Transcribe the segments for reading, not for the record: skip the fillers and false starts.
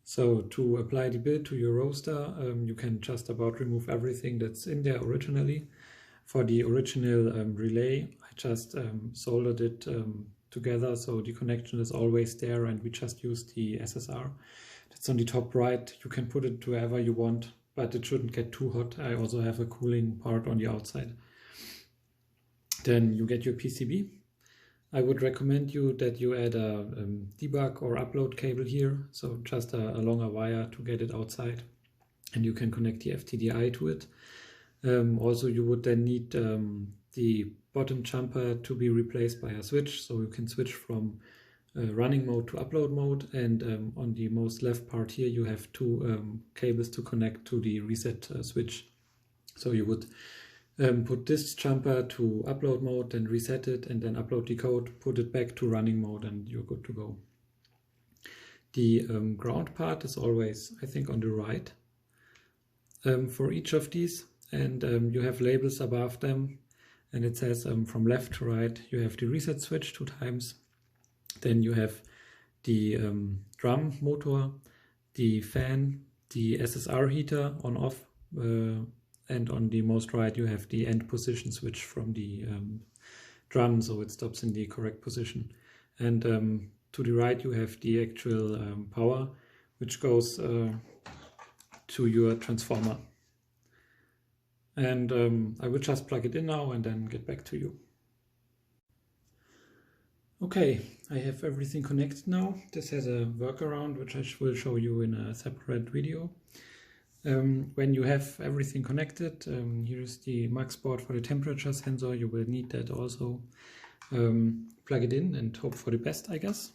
So to apply the build to your roaster, you can just about remove everything that's in there originally. For the original relay, I just soldered it together, so the connection is always there, and we just use the SSR. That's on the top right. You can put it wherever you want, but it shouldn't get too hot. I also have a cooling part on the outside. Then you get your PCB. I would recommend you that you add a debug or upload cable here, so just a longer wire to get it outside, and you can connect the FTDI to it. Also, you would then need the bottom jumper to be replaced by a switch, so you can switch from running mode to upload mode, and on the most left part here you have two cables to connect to the reset switch. So you would put this jumper to upload mode, then reset it, and then upload the code, put it back to running mode, and you're good to go. The ground part is always, I think, on the right for each of these, and you have labels above them, and it says from left to right you have the reset switch 2 times, then you have the drum motor, the fan, the SSR heater on off, and on the most right you have the end position switch from the drum, so it stops in the correct position. And to the right you have the actual power, which goes to your transformer. And I will just plug it in now and then get back to you. Okay, I have everything connected now. This has a workaround which I will show you in a separate video. When you have everything connected, here's the max board for the temperature sensor. You will need that also. Plug it in and hope for the best, I guess.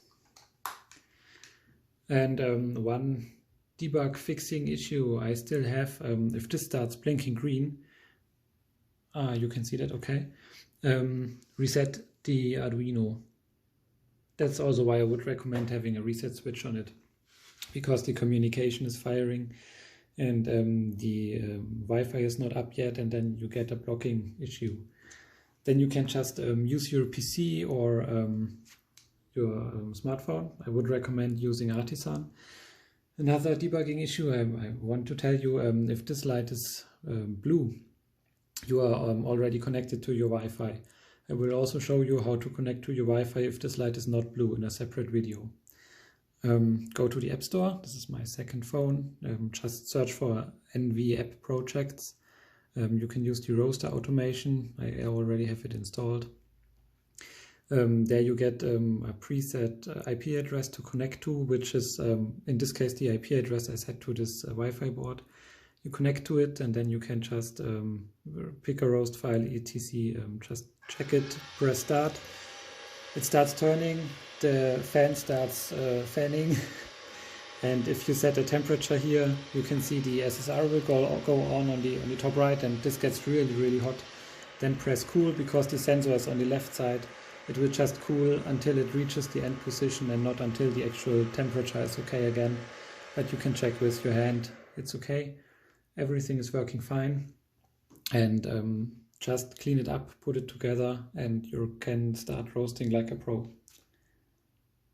And one debug fixing issue I still have, if this starts blinking green, you can see that, okay, reset the Arduino. That's also why I would recommend having a reset switch on it, because the communication is firing and the Wi-Fi is not up yet, and then you get a blocking issue. Then you can just use your PC or your smartphone. I would recommend using Artisan. Another debugging issue I want to tell you, if this light is blue, you are already connected to your Wi-Fi. I will also show you how to connect to your Wi-Fi if this light is not blue in a separate video. Go to the App Store. This is my second phone. Just search for NV app projects. You can use the roaster automation. I already have it installed. There you get a preset IP address to connect to, which is in this case the IP address I set to this Wi-Fi board. You connect to it, and then you can just pick a roast file, etc. Just check it, press start. It starts turning, the fan starts fanning, and if you set a temperature here, you can see the SSR will go on the top right, and this gets really hot. Then press cool, because the sensor is on the left side. It will just cool until it reaches the end position and not until the actual temperature is okay again. But you can check with your hand, it's okay. Everything is working fine, and just clean it up, put it together, and you can start roasting like a pro.